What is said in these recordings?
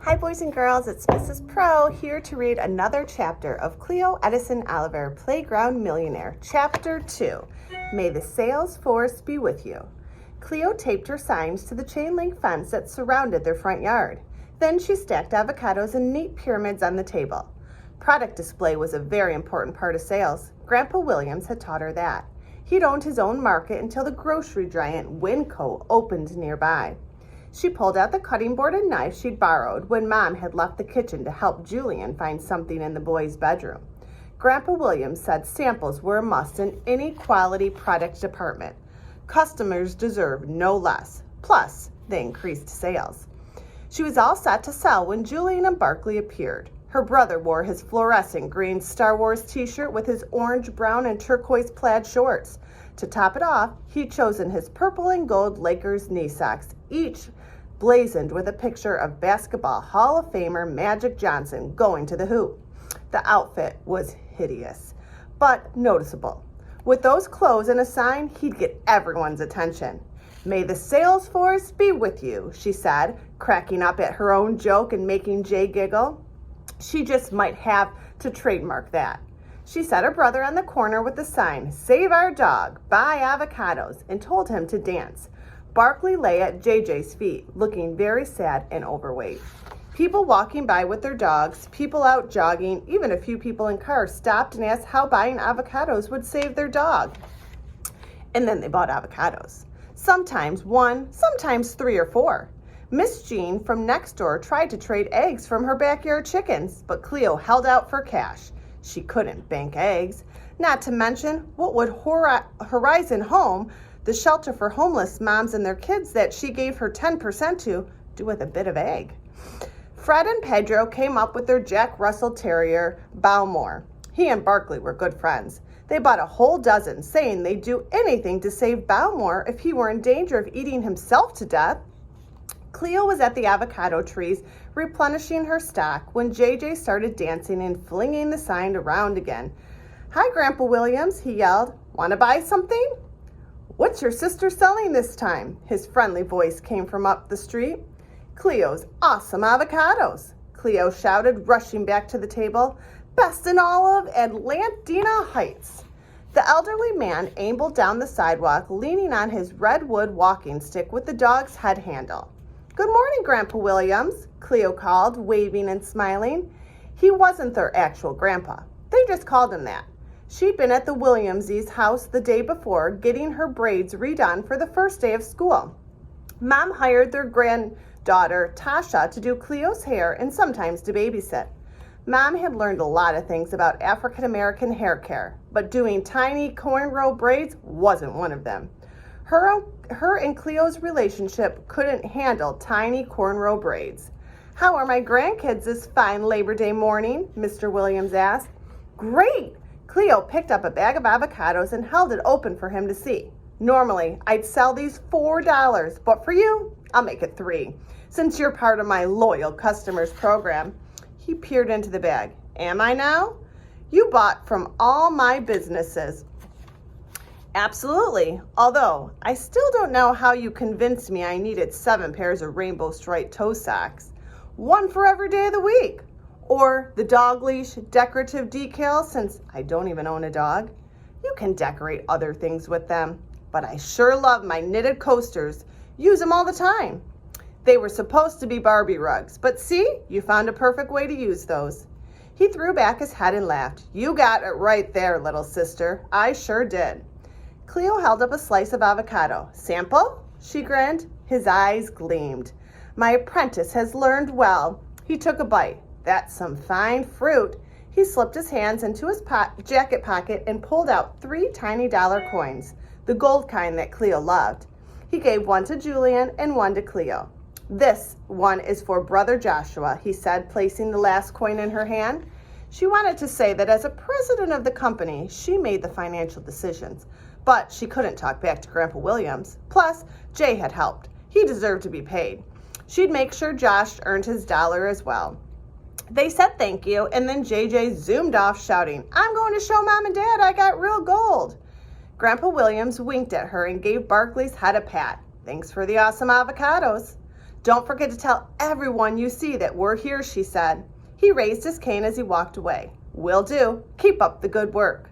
Hi boys and girls, it's Mrs. Pro here to read another chapter of Cleo Edison Oliver, Playground Millionaire, Chapter 2, May the Sales Force Be With You. Cleo taped her signs to the chain link fence that surrounded their front yard. Then she stacked avocados in neat pyramids on the table. Product display was a very important part of sales. Grandpa Williams had taught her that. He'd owned his own market until the grocery giant Winco opened nearby. She pulled out the cutting board and knife she'd borrowed when Mom had left the kitchen to help Julian find something in the boys' bedroom. Grandpa Williams said samples were a must in any quality product department. Customers deserve no less. Plus, they increased sales. She was all set to sell when Julian and Barkley appeared. Her brother wore his fluorescent green Star Wars t-shirt with his orange, brown, and turquoise plaid shorts. To top it off, he'd chosen his purple and gold Lakers knee socks, each blazoned with a picture of Basketball Hall of Famer Magic Johnson going to the hoop. The outfit was hideous, but noticeable. With those clothes and a sign, he'd get everyone's attention. "May the sales force be with you," she said, cracking up at her own joke and making Jay giggle. She just might have to trademark that. She set her brother on the corner with the sign, "Save our dog, buy avocados," and told him to dance. Barkley lay at JJ's feet, looking very sad and overweight. People walking by with their dogs, people out jogging, even a few people in cars stopped and asked how buying avocados would save their dog. And then they bought avocados. Sometimes one, sometimes 3 or 4. Miss Jean from next door tried to trade eggs from her backyard chickens, but Cleo held out for cash. She couldn't bank eggs. Not to mention, what would Horizon Home, the shelter for homeless moms and their kids that she gave her 10% to, do with a bit of egg? Fred and Pedro came up with their Jack Russell Terrier, Bowmore. He and Barkley were good friends. They bought a whole dozen, saying they'd do anything to save Bowmore if he were in danger of eating himself to death. Cleo was at the avocado trees, replenishing her stock, when JJ started dancing and flinging the sign around again. "Hi, Grandpa Williams," he yelled. "Want to buy something?" "What's your sister selling this time?" His friendly voice came from up the street. "Cleo's awesome avocados," Cleo shouted, rushing back to the table. "Best in all of Atlantina Heights." The elderly man ambled down the sidewalk, leaning on his redwood walking stick with the dog's head handle. "Good morning, Grandpa Williams," Cleo called, waving and smiling. He wasn't their actual grandpa. They just called him that. She'd been at the Williamses' house the day before, getting her braids redone for the first day of school. Mom hired their granddaughter, Tasha, to do Cleo's hair and sometimes to babysit. Mom had learned a lot of things about African American hair care, but doing tiny cornrow braids wasn't one of them. Her and Cleo's relationship couldn't handle tiny cornrow braids. "How are my grandkids this fine Labor Day morning?" Mr. Williams asked. "Great!" Cleo picked up a bag of avocados and held it open for him to see. "Normally, I'd sell these $4, but for you, I'll make it 3, since you're part of my loyal customers program." He peered into the bag. "Am I now? You bought from all my businesses." "Absolutely, although I still don't know how you convinced me I needed 7 pairs of rainbow striped toe socks. 1 for every day of the week. Or the dog leash decorative decal, since I don't even own a dog. You can decorate other things with them, but I sure love my knitted coasters. Use them all the time. They were supposed to be Barbie rugs, but see, you found a perfect way to use those." He threw back his head and laughed. "You got it right there, little sister. I sure did." Cleo held up a slice of avocado. "Sample?" She grinned. His eyes gleamed. "My apprentice has learned well." He took a bite. "That's some fine fruit." He slipped his hands into his jacket pocket and pulled out 3 tiny dollar coins, the gold kind that Cleo loved. He gave 1 to Julian and 1 to Cleo. "This one is for Brother Joshua," he said, placing the last coin in her hand. She wanted to say that as a president of the company, she made the financial decisions, but she couldn't talk back to Grandpa Williams. Plus, Jay had helped. He deserved to be paid. She'd make sure Josh earned his dollar as well. They said thank you, and then JJ zoomed off shouting, "I'm going to show Mom and Dad I got real gold." Grandpa Williams winked at her and gave Barkley's head a pat. "Thanks for the awesome avocados." Don't forget to tell everyone you see that we're here, she said. He raised his cane as he walked away. Will do. Keep up the good work.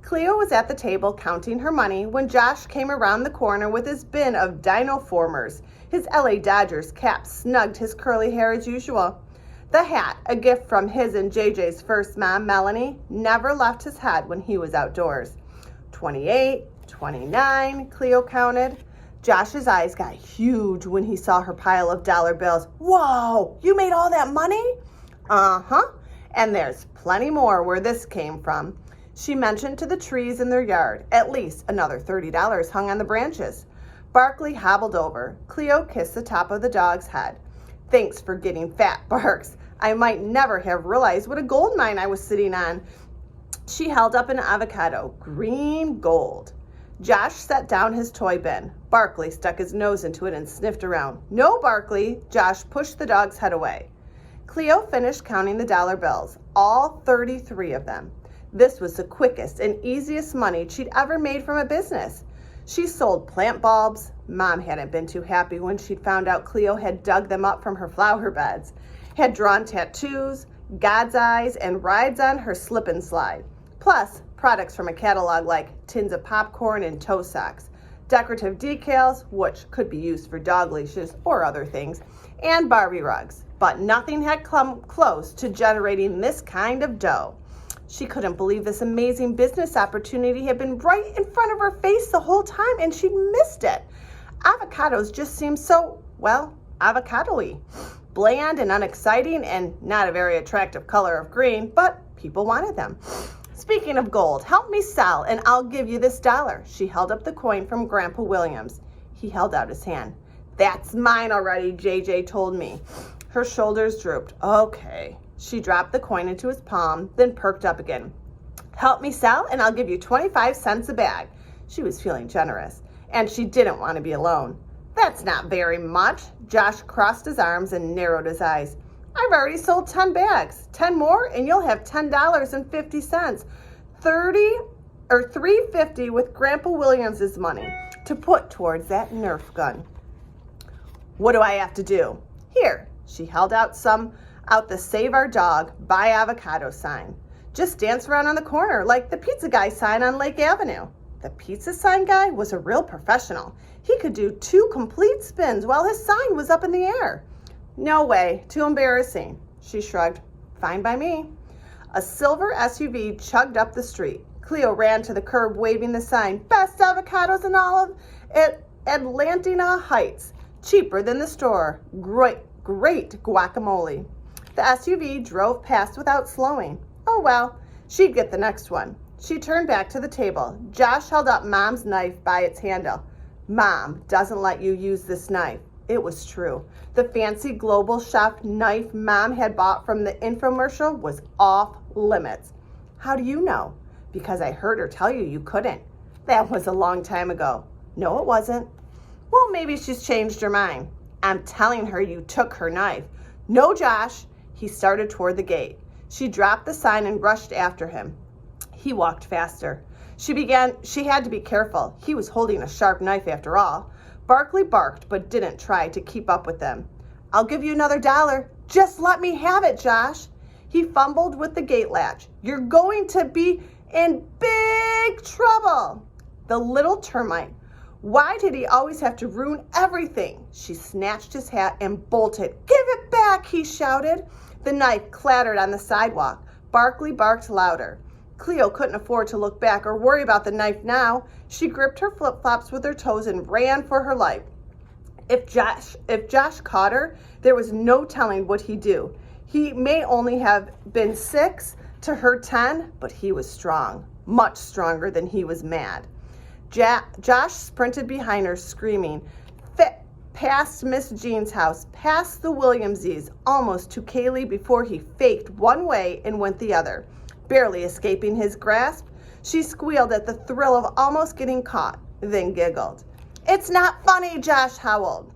Cleo was at the table counting her money when Josh came around the corner with his bin of Dino-Formers. His LA Dodgers cap snugged his curly hair as usual. The hat, a gift from his and JJ's first mom, Melanie, never left his head when he was outdoors. 28, 29, Cleo counted. Josh's eyes got huge when he saw her pile of dollar bills. Whoa, you made all that money? Uh-huh, and there's plenty more where this came from. She mentioned to the trees in their yard. At least another $30 hung on the branches. Barkley hobbled over. Cleo kissed the top of the dog's head. Thanks for getting fat, Barks. I might never have realized what a gold mine I was sitting on. She held up an avocado, green gold. Josh set down his toy bin. Barkley stuck his nose into it and sniffed around. No, Barkley. Josh pushed the dog's head away. Cleo finished counting the dollar bills, all 33 of them. This was the quickest and easiest money she'd ever made from a business. She sold plant bulbs. Mom hadn't been too happy when she'd found out Cleo had dug them up from her flower beds, had drawn tattoos, God's eyes, and rides on her slip and slide. Plus, products from a catalog like tins of popcorn and toe socks, decorative decals, which could be used for dog leashes or other things, and Barbie rugs. But nothing had come close to generating this kind of dough. She couldn't believe this amazing business opportunity had been right in front of her face the whole time, and she'd missed it. Avocados just seemed so, well, avocado-y. Bland and unexciting and not a very attractive color of green, but people wanted them. Speaking of gold, help me sell and I'll give you this $1. She held up the coin from Grandpa Williams. He held out his hand. That's mine already, JJ told me. Her shoulders drooped. Okay. She dropped the coin into his palm, then perked up again. Help me sell and I'll give you 25 cents a bag. She was feeling generous, and she didn't want to be alone. That's not very much. Josh crossed his arms and narrowed his eyes. I've already sold 10 bags. 10 more and you'll have $10.50. $3.50 with Grandpa Williams's money to put towards that Nerf gun. What do I have to do? Here, she held out the Save Our Dog, Buy Avocado sign. Just dance around on the corner like the pizza guy sign on Lake Avenue. The pizza sign guy was a real professional. He could do 2 complete spins while his sign was up in the air. No way, too embarrassing. She shrugged. Fine by me. A silver SUV chugged up the street. Cleo ran to the curb waving the sign, best avocados in all of Atlantina Heights. Cheaper than the store. Great guacamole. The SUV drove past without slowing. Oh well, she'd get the next one. She turned back to the table. Josh held up Mom's knife by its handle. Mom doesn't let you use this knife. It was true. The fancy Global Chef knife Mom had bought from the infomercial was off limits. How do you know? Because I heard her tell you couldn't. That was a long time ago. No, it wasn't. Well, maybe she's changed her mind. I'm telling her you took her knife. No, Josh. He started toward the gate. She dropped the sign and rushed after him. He walked faster. She had to be careful. He was holding a sharp knife after all. Barkley barked but didn't try to keep up with them. I'll give you another $1. Just let me have it, Josh. He fumbled with the gate latch. You're going to be in big trouble. The little termite. Why did he always have to ruin everything? She snatched his hat and bolted. Give it back, he shouted. The knife clattered on the sidewalk. Barkley barked louder. Cleo couldn't afford to look back or worry about the knife now. She gripped her flip-flops with her toes and ran for her life. If Josh caught her, there was no telling what he'd do. He may only have been 6 to her 10, but he was strong, much stronger than he was mad. Josh sprinted behind her, screaming, past Miss Jean's house, past the Williamses, almost to Kaylee before he faked one way and went the other. Barely escaping his grasp, she squealed at the thrill of almost getting caught, then giggled. It's not funny, Josh howled.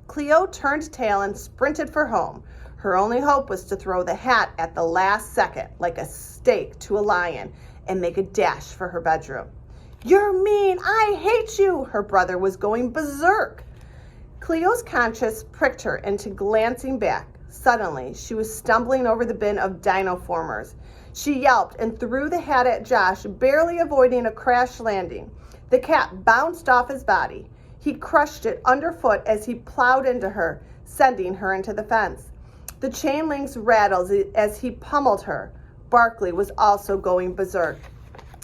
Cleo turned tail and sprinted for home. Her only hope was to throw the hat at the last second, like a steak to a lion, and make a dash for her bedroom. You're mean. I hate you. Her brother was going berserk. Cleo's conscience pricked her into glancing back. Suddenly, she was stumbling over the bin of Dinoformers. She yelped and threw the hat at Josh, barely avoiding a crash landing. The cat bounced off his body. He crushed it underfoot as he plowed into her, sending her into the fence. The chain links rattled as he pummeled her. Barkley was also going berserk.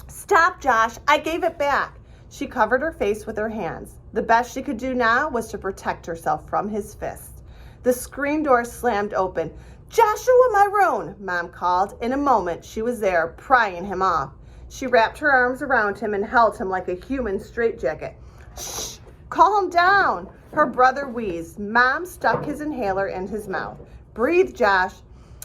"Stop, Josh! I gave it back!" She covered her face with her hands. The best she could do now was to protect herself from his fist. The screen door slammed open. "Joshua Maroon!" Mom called. In a moment, she was there, prying him off. She wrapped her arms around him and held him like a human straitjacket. "Shh! Calm down!" Her brother wheezed. Mom stuck his inhaler in his mouth. "Breathe, Josh."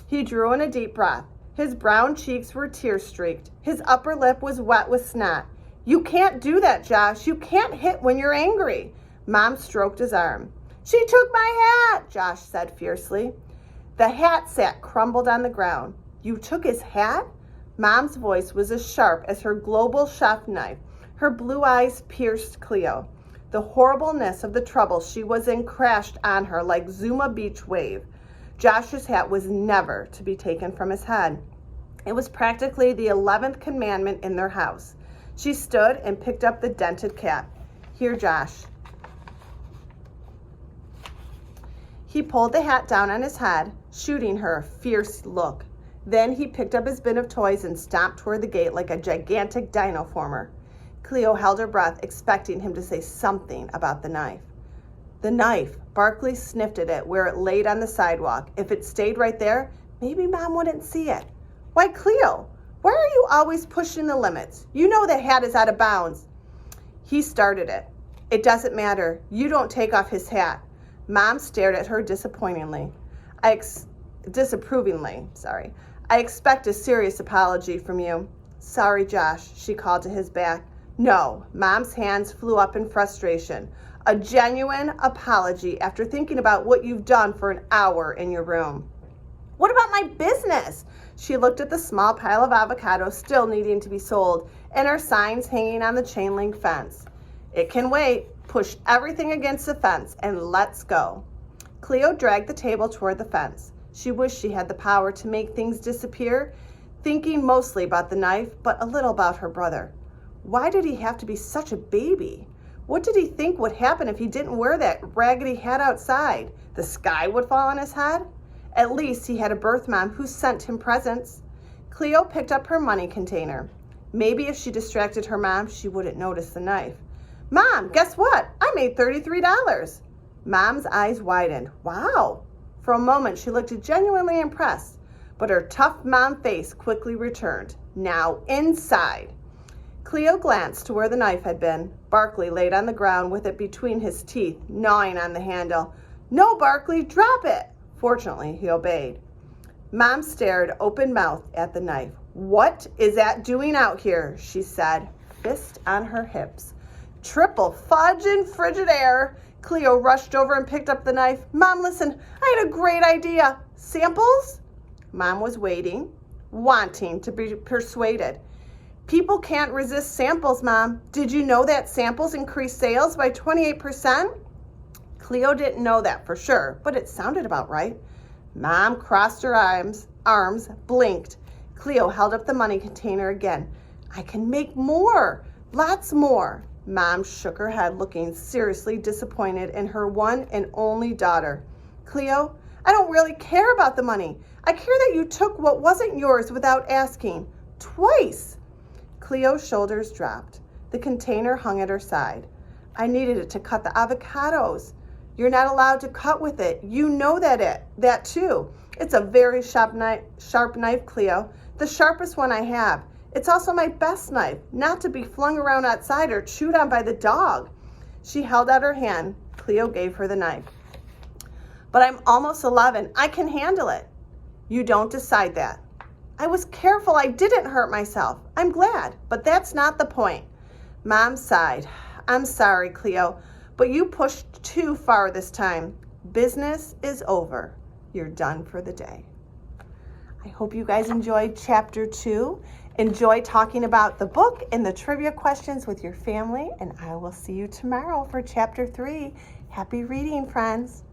He drew in a deep breath. His brown cheeks were tear-streaked. His upper lip was wet with snot. "You can't do that, Josh. You can't hit when you're angry." Mom stroked his arm. "She took my hat," Josh said fiercely. The hat sack crumbled on the ground. "You took his hat?" Mom's voice was as sharp as her global chef knife. Her blue eyes pierced Cleo. The horribleness of the trouble she was in crashed on her like Zuma Beach wave. Josh's hat was never to be taken from his head. It was practically the 11th commandment in their house. She stood and picked up the dented cap. "Here, Josh." He pulled the hat down on his head, shooting her a fierce look. Then he picked up his bin of toys and stomped toward the gate like a gigantic dinoformer. Cleo held her breath, expecting him to say something about the knife. The knife. Barkley sniffed at it where it laid on the sidewalk. If it stayed right there, maybe Mom wouldn't see it. "Why, Cleo, why are you always pushing the limits? You know the hat is out of bounds." "He started it." "It doesn't matter. You don't take off his hat." Mom stared at her disapprovingly. I expect a serious apology from you." "Sorry, Josh," she called to his back. "No." Mom's hands flew up in frustration. "A genuine apology after thinking about what you've done for an hour in your room." "What about my business?" She looked at the small pile of avocados still needing to be sold and her signs hanging on the chain link fence. "It can wait. Push everything against the fence and let's go." Cleo dragged the table toward the fence. She wished she had the power to make things disappear, thinking mostly about the knife, but a little about her brother. Why did he have to be such a baby? What did he think would happen if he didn't wear that raggedy hat outside? The sky would fall on his head? At least he had a birth mom who sent him presents. Cleo picked up her money container. Maybe if she distracted her mom, she wouldn't notice the knife. "Mom, guess what? I made $33. Mom's eyes widened. "Wow." For a moment, she looked genuinely impressed, but her tough mom face quickly returned. "Now inside." Cleo glanced to where the knife had been. Barkley laid on the ground with it between his teeth, gnawing on the handle. "No, Barkley, drop it." Fortunately, he obeyed. Mom stared open-mouthed at the knife. "What is that doing out here?" she said, fist on her hips. "Triple fudge and Frigidaire." Cleo rushed over and picked up the knife. "Mom, listen, I had a great idea." "Samples?" Mom was waiting, wanting to be persuaded. "People can't resist samples, Mom. Did you know that samples increase sales by 28%? Cleo didn't know that for sure, but it sounded about right. Mom crossed her arms, blinked. Cleo held up the money container again. "I can make more, lots more." Mom shook her head, looking seriously disappointed in her one and only daughter. "Cleo, I don't really care about the money. I care that you took what wasn't yours without asking. Twice." Cleo's shoulders dropped. The container hung at her side. "I needed it to cut the avocados." "You're not allowed to cut with it. You know that too. It's a very sharp knife, Cleo. The sharpest one I have. It's also my best knife, not to be flung around outside or chewed on by the dog." She held out her hand. Cleo gave her the knife. "But I'm almost 11. I can handle it." "You don't decide that." "I was careful. I didn't hurt myself." "I'm glad, but that's not the point." Mom sighed. "I'm sorry, Cleo, but you pushed too far this time. Business is over. You're done for the day." I hope you guys enjoyed Chapter 2. Enjoy talking about the book and the trivia questions with your family, and I will see you tomorrow for Chapter 3. Happy reading, friends.